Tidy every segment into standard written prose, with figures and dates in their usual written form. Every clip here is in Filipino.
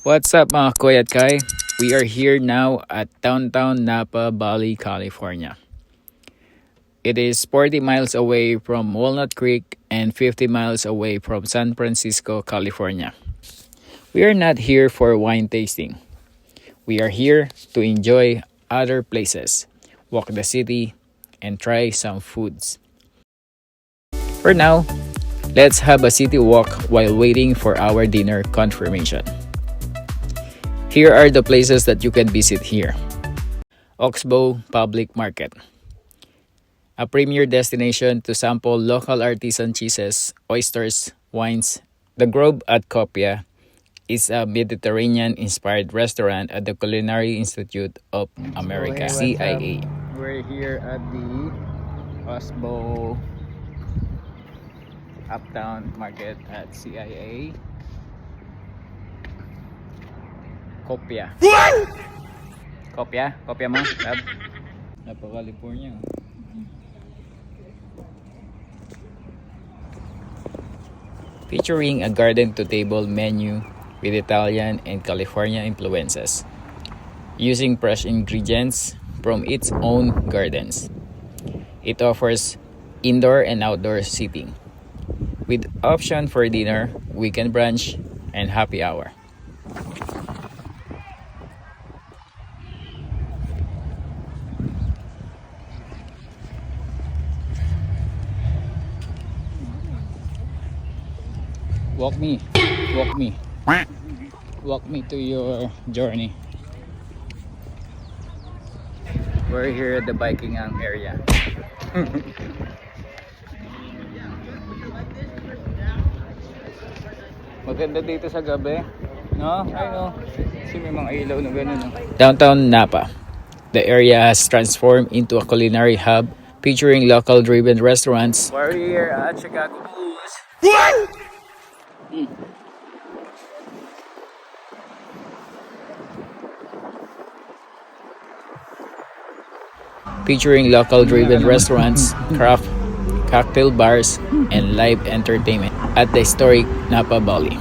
What's up mga Koy at Kai? We are here now at downtown Napa Valley, California. It is 40 miles away from Walnut Creek and 50 miles away from San Francisco, California. We are not here for wine tasting. We are here to enjoy other places, walk the city, and try some foods. For now, let's have a city walk while waiting for our dinner confirmation. Here are the places that you can visit here. Oxbow Public Market, a premier destination to sample local artisan cheeses, oysters, wines. The Grove at Copia is a Mediterranean-inspired restaurant at the Culinary Institute of America, CIA. We're here at the Oxbow Uptown Market at CIA. Kopya. Kopya? Kopya mo? Lab? Napa-California. Featuring a garden-to-table menu with Italian and California influences, using fresh ingredients from its own gardens. It offers indoor and outdoor seating, with option for dinner, weekend brunch, and happy hour. Walk me to your journey. We're here at the biking area. Maganda dito sa gabi, no? Ay no, kasi may mga ilaw na gano'n. No? Downtown Napa, the area has transformed into a culinary hub featuring local-driven restaurants. We're here at Chicago Bulls. Featuring local-driven restaurants, craft cocktail bars, and live entertainment at the historic Napa Valley.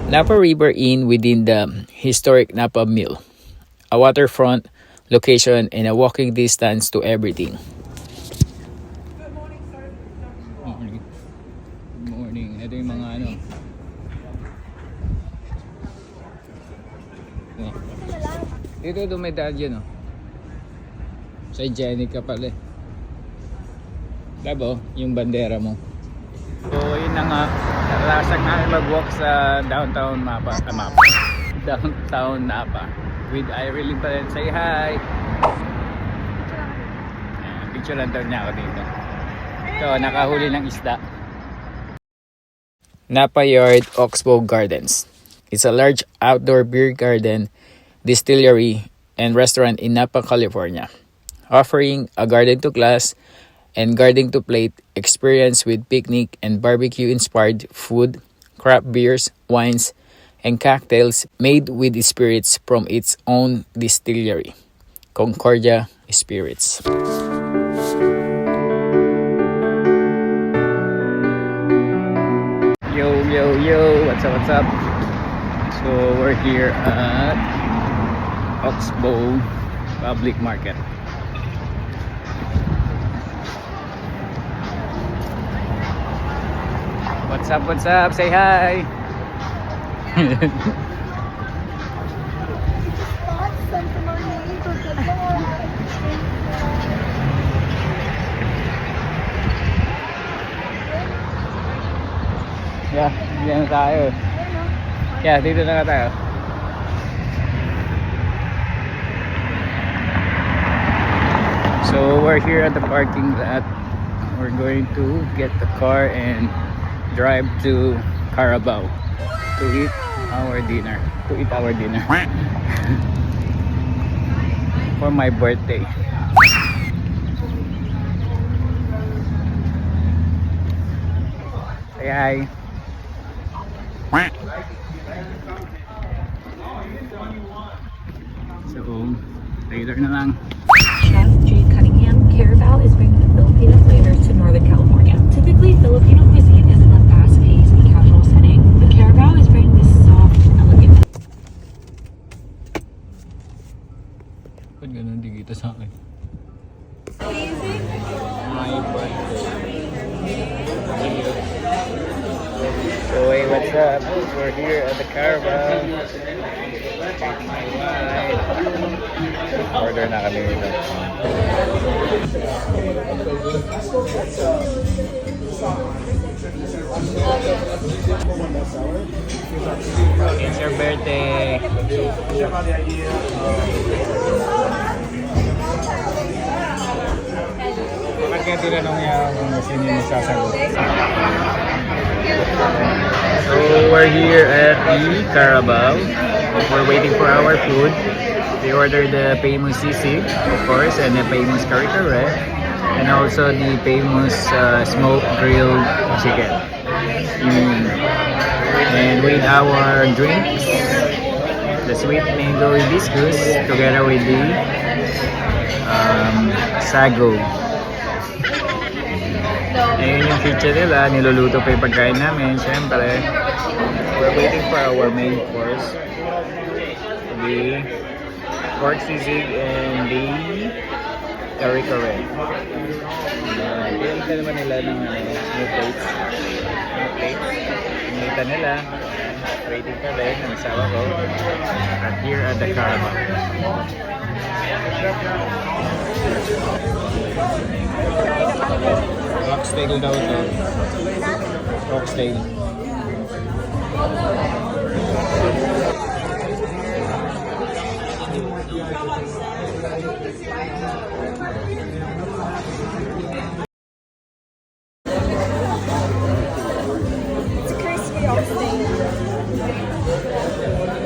Napa River Inn within the historic Napa Mill, a waterfront location and a walking distance to everything. Good morning. Ito yung mga ano. Dito dumedad yun, oh. Sa hygienic ka pala eh. Labo, yung bandera mo. So yun na nga, narasag namin mag-walk sa downtown Downtown Napa with Irene pa rin. Say hi! Picture lang daw niya ako dito. Ito, nakahuli ng isda. Napa Yard Oxbow Gardens. It's a large outdoor beer garden, distillery, and restaurant in Napa, California, offering a garden-to-glass and garden-to-plate experience with picnic and barbecue-inspired food, craft beers, wines, and cocktails made with spirits from its own distillery, Concordia Spirits. Yo, what's up? So we're here at Oxbow Public Market. What's up? Say hi! Yeah, dito na tayo. Yeah, dito na tayo. So we're here at the parking lot. We're going to get the car and drive to Carabao to eat our dinner. For my birthday. Say hi. So later na lang. Chef Jade Cunningham, Carabao is bringing the Filipino flavors to Northern California. Typically, Filipino cuisine up? We're here at the Carabao. Order na kami nito. It's your birthday. Bakit kaya tinanong niya kung sino yung sasagot? So we're here at the Carabao. We're waiting for our food. We ordered the famous sisig, of course, and the famous kare-kare, and also the famous smoked grilled chicken. And with our drinks, the sweet mango hibiscus together with the sago. Ayun yung feature nila, niluluto pa yung pagkain namin, syempre. We're waiting for our main course. The pork sisig and the kare-kare. Pinita naman nila ng new plates. Pinita nila. Waiting pa rin ng asawa ko. At here at the Carabao. Oxtail daw ito. Oxtail. It's crispy oxtail.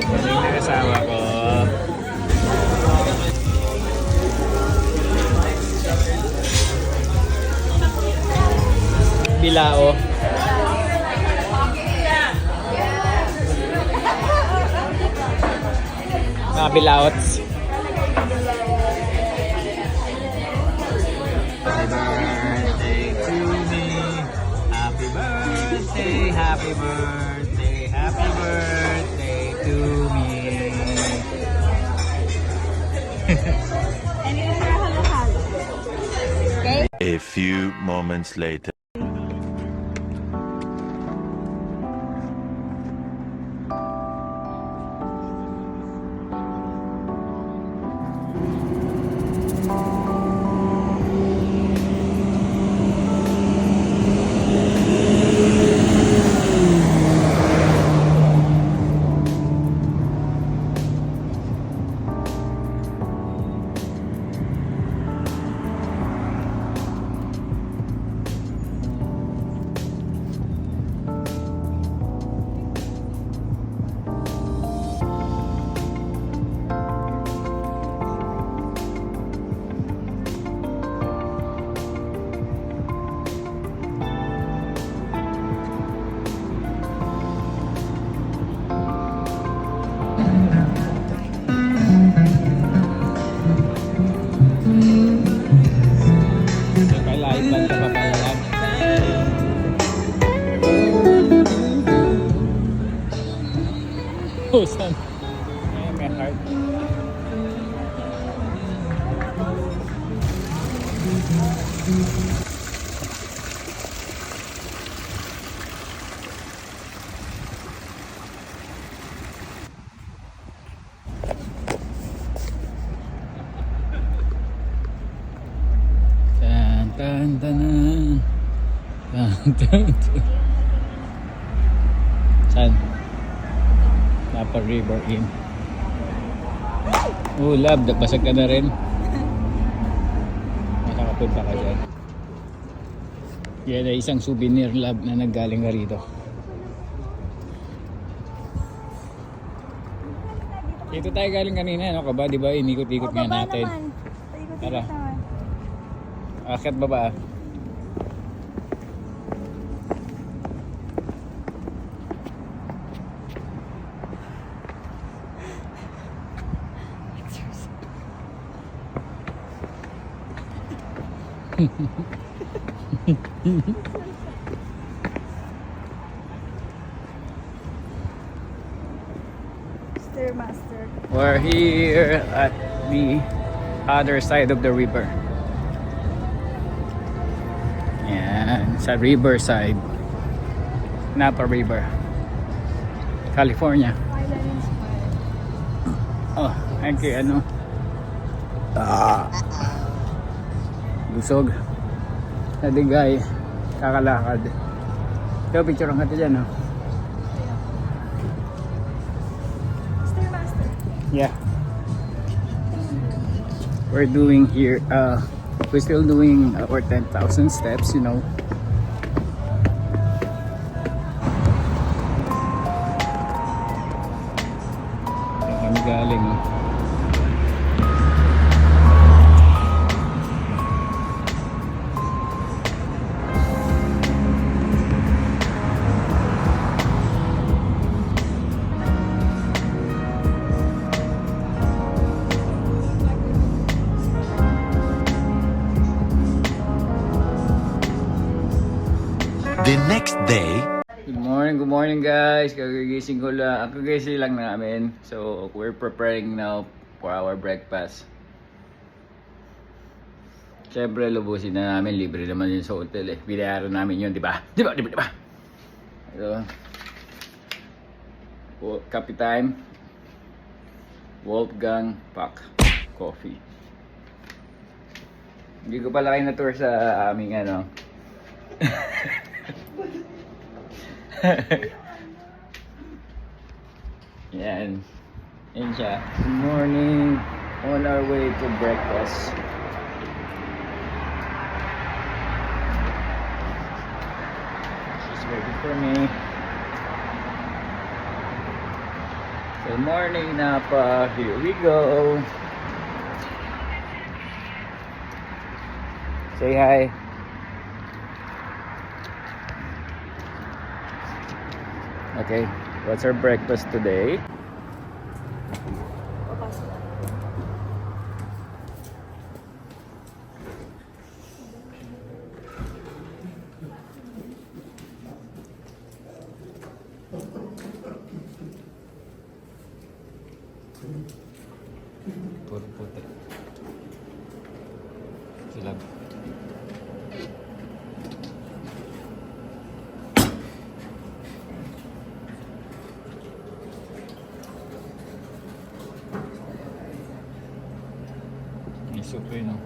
Ano yung nakasawa ko? Bilao. Mga bilaots. Happy birthday to me. Happy birthday, happy birthday, happy birthday to me. And it's halo-halo. Okay? A few moments later. Kailan ka pa pala lang? Oh, son. Ay, may heart. Tan tan tanan. Tan tan tan. Saan? Napa River Inn. Oh, love, basag ka na rin. Nakakapunta ka dyan. Yan ay isang souvenir lab na naggaling ka rito. Dito tayo galing kanina, ano ka ba? Di ba inikot-ikot nga natin. Tara. Akit ba ba? Stairmaster. We're here at the other side of the river. Yan, sa riverside. Napa River. California. Island inspired. Oh, ay kay ano. Busog. Nadigay. Kakalakad. Ito, picture ang kati dyan, oh. Stairmaster. Yeah. We're doing here, we're still doing our 10,000 steps, you know. Saan kami galing, oh. The next day, Good morning guys. Kagigising ko lang. Kagigising lang namin. So, we're preparing now for our breakfast. Siyempre, lubusin na namin. Libre naman yun sa hotel eh. Binayaran namin yun, di ba? Di ba? Di ba? Di ba? So, coffee time. Wolfgang Pack Coffee. Hindi ko pala kayo na-tour sa aming ano. Yan. Yan siya. Good morning. On our way to breakfast. She's waiting for me. Good morning, Napa. Here we go. Say hi. Okay, what's our breakfast today? Puro puti. Silag. May soup yun, no?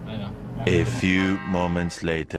Ano? a few moments later.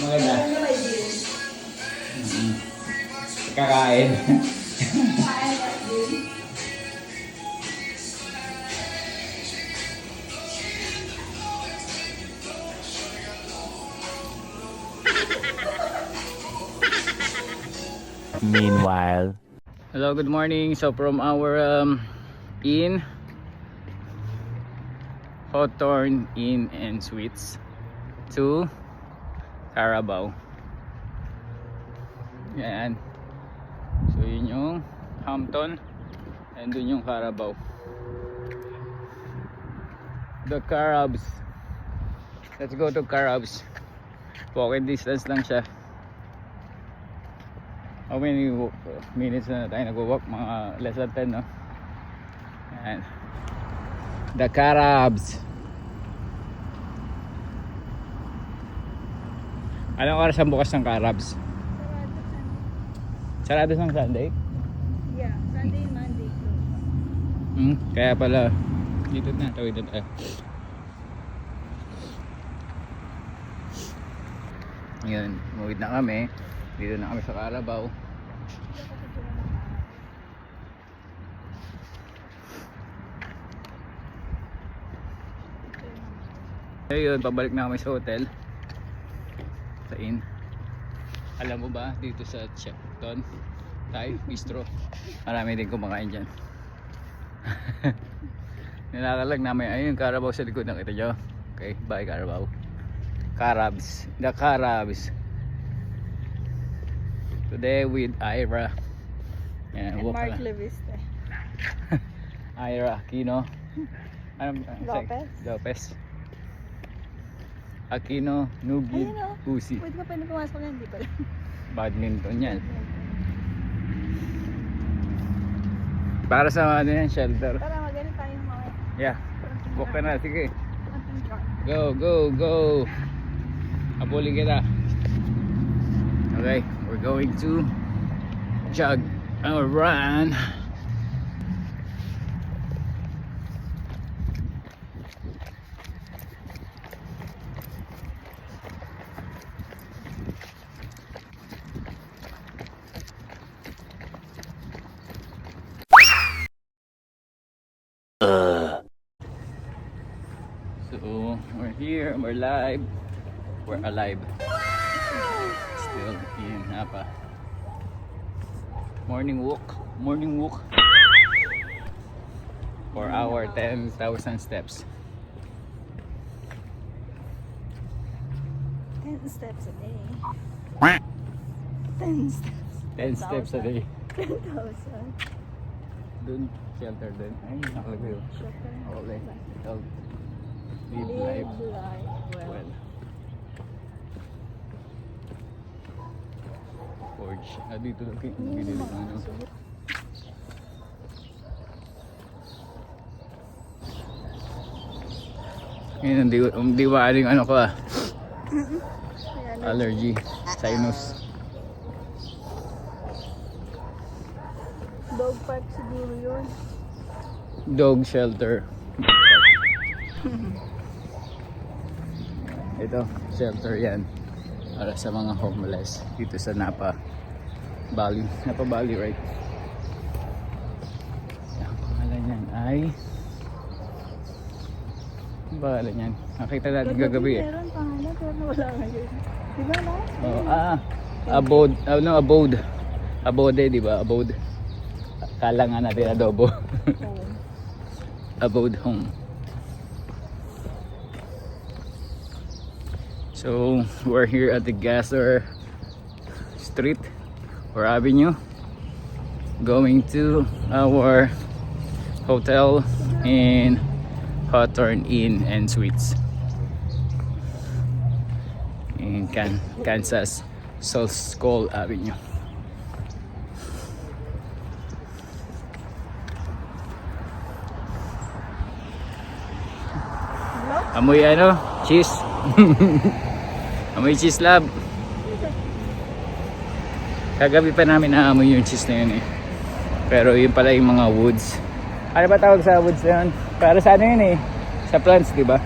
Maganda. Kakain. Meanwhile, Hello, good morning. So from our inn, Hawthorne Inn and Suites, to Carabao. Yan. So yun yung Hampton and dun yung Carabao. The Carabs. Let's go to Carabs. Walking distance lang siya. How many minutes na tayo nag-walk? Mga less than 10, no? Yan. The Carabs. Anong oras ang bukas ng Carabs? Sarado ng Sunday? Yeah, Sunday and Monday closed. Kaya pala dito na, tawid na tayo. Yun, umuwi na kami. Dito na kami sa Carabao. Ayun, pabalik na kami sa hotel. Sa inn. Alam mo ba, dito sa Chepton Thai Bistro, marami din kumakain dyan. Nilakalag namin, ayun, Carabao sa likod, nakita nyo? Okay, bye Carabao. Carabs, the Carabs. Today with Ira. Yan, And walk Mark lang. Leviste. Ira Aquino. Lopez. Lopez. Aquino, Nugi, Ayun o. Uzi. Pwede ka pa na pumasok yan, di pala. Badminton yan. Para sa ano yan, shelter. Tara, magano tayo mamaya. Yeah. Walk ka na, sige. Ating car. Go, go, go. Habulin kita. Okay, we're going to jog or run. So we're here, we're live. We're alive. Still in Napa. Morning walk. For our 10,000 steps. 10 steps a day. 10 steps. 10 steps a day. 10,000. Dun, shelter dun. Ay, nakalagay yun. Okay. Health. Live life. Live life well. Well. Forge. Dito lang kayo. Dito lang ano. Ngayon, hindi ba aling ano ko ah. Allergy. Sinus. Dog park siguro yun. Dog shelter. Ito, shelter yan. Para sa mga homeless dito sa Napa Valley. Napa Valley, right? Ang pangalan yan ay... Ang pangalan yan? Nakita natin kagabi eh. Meron pangalan pero wala ngayon. Di ba na? Oh, abode. Ano, abode. Abode, di ba? Abode. Kala nga natin adobo. Oo. Abode home. So we're here at the Gasser Street or Avenue, going to our hotel in Hawthorne Inn and Suites in Kansas Skull Avenue. Amoy ano? Cheese. Amoy cheese lab. Kagabi pa namin naamoy yung cheese na yun eh. Pero yun pala yung mga woods. Ano ba tawag sa woods na yun? Para sa ano yun eh? Sa plants, di ba?